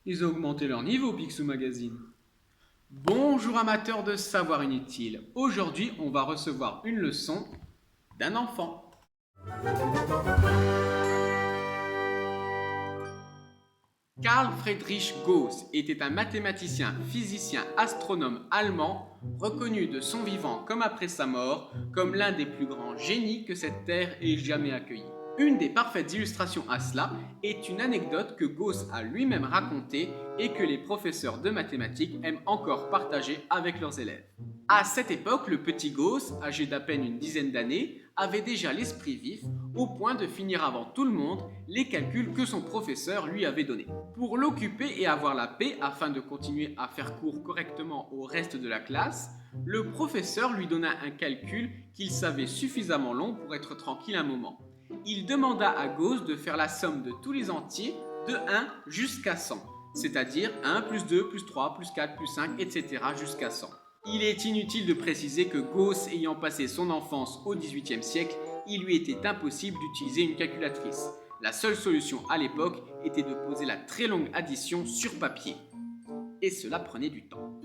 Ils ont augmenté leur niveau, Picsou Magazine. Bonjour amateurs de savoir inutile. Aujourd'hui, on va recevoir une leçon d'un enfant. Carl Friedrich Gauss était un mathématicien, physicien, astronome allemand, reconnu de son vivant comme après sa mort, comme l'un des plus grands génies que cette terre ait jamais accueilli. Une des parfaites illustrations à cela est une anecdote que Gauss a lui-même racontée et que les professeurs de mathématiques aiment encore partager avec leurs élèves. À cette époque, le petit Gauss, âgé d'à peine une dizaine d'années, avait déjà l'esprit vif au point de finir avant tout le monde les calculs que son professeur lui avait donnés. Pour l'occuper et avoir la paix afin de continuer à faire cours correctement au reste de la classe, le professeur lui donna un calcul qu'il savait suffisamment long pour être tranquille un moment. Il demanda à Gauss de faire la somme de tous les entiers de 1 jusqu'à 100, c'est-à-dire 1 plus 2 plus 3 plus 4 plus 5, etc. jusqu'à 100. Il est inutile de préciser que Gauss, ayant passé son enfance au XVIIIe siècle, il lui était impossible d'utiliser une calculatrice. La seule solution à l'époque était de poser la très longue addition sur papier. Et cela prenait du temps.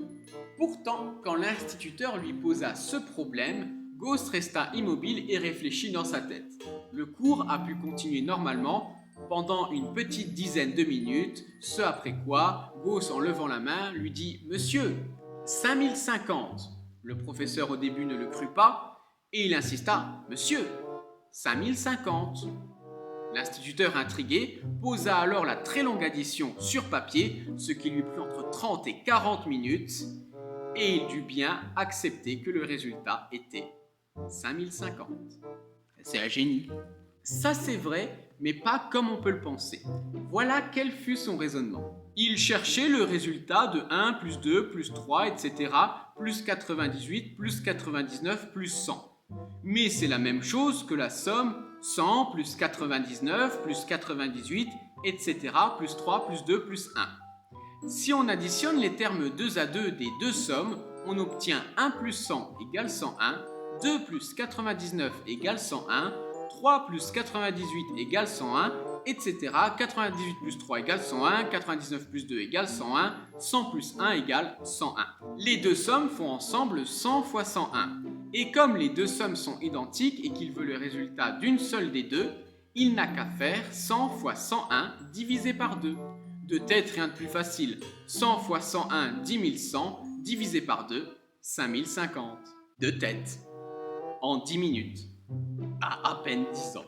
Pourtant, quand l'instituteur lui posa ce problème, Gauss resta immobile et réfléchit dans sa tête. Le cours a pu continuer normalement pendant une petite dizaine de minutes, ce après quoi, Gauss en levant la main lui dit « Monsieur, 5050 ». Le professeur au début ne le crut pas et il insista « Monsieur, 5050 ». L'instituteur intrigué posa alors la très longue addition sur papier, ce qui lui prit entre 30 et 40 minutes, et il dut bien accepter que le résultat était 5050. C'est un génie. Ça c'est vrai, mais pas comme on peut le penser. Voilà quel fut son raisonnement. Il cherchait le résultat de 1 plus 2 plus 3, etc., plus 98, plus 99, plus 100. Mais c'est la même chose que la somme 100 plus 99 plus 98, etc., plus 3 plus 2 plus 1. Si on additionne les termes 2 à 2 des deux sommes, on obtient 1 plus 100 égale 101, 2 plus 99 égale 101, 3 plus 98 égale 101, etc. 98 plus 3 égale 101, 99 plus 2 égale 101, 100 plus 1 égale 101. Les deux sommes font ensemble 100 fois 101. Et comme les deux sommes sont identiques et qu'il veut le résultat d'une seule des deux, il n'a qu'à faire 100 fois 101 divisé par 2. De tête, rien de plus facile. 100 fois 101, 10100, divisé par 2, 5050. De tête. En 10 minutes. À peine 10 ans.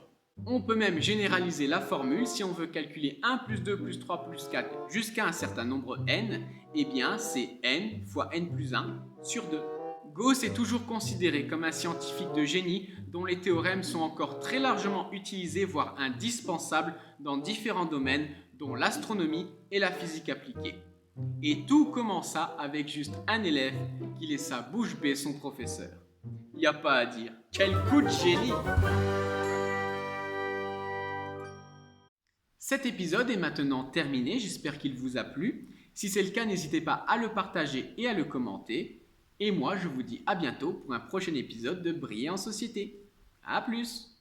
On peut même généraliser la formule si on veut calculer 1 plus 2 plus 3 plus 4 jusqu'à un certain nombre n, eh bien c'est n fois n plus 1 sur 2. Gauss est toujours considéré comme un scientifique de génie dont les théorèmes sont encore très largement utilisés, voire indispensables dans différents domaines dont l'astronomie et la physique appliquée. Et tout commença avec juste un élève qui laissa bouche bée son professeur. Y a pas à dire, quel coup de génie! Cet épisode est maintenant terminé, j'espère qu'il vous a plu. Si c'est le cas, n'hésitez pas à le partager et à le commenter. Et moi, je vous dis à bientôt pour un prochain épisode de Briller en société. A plus!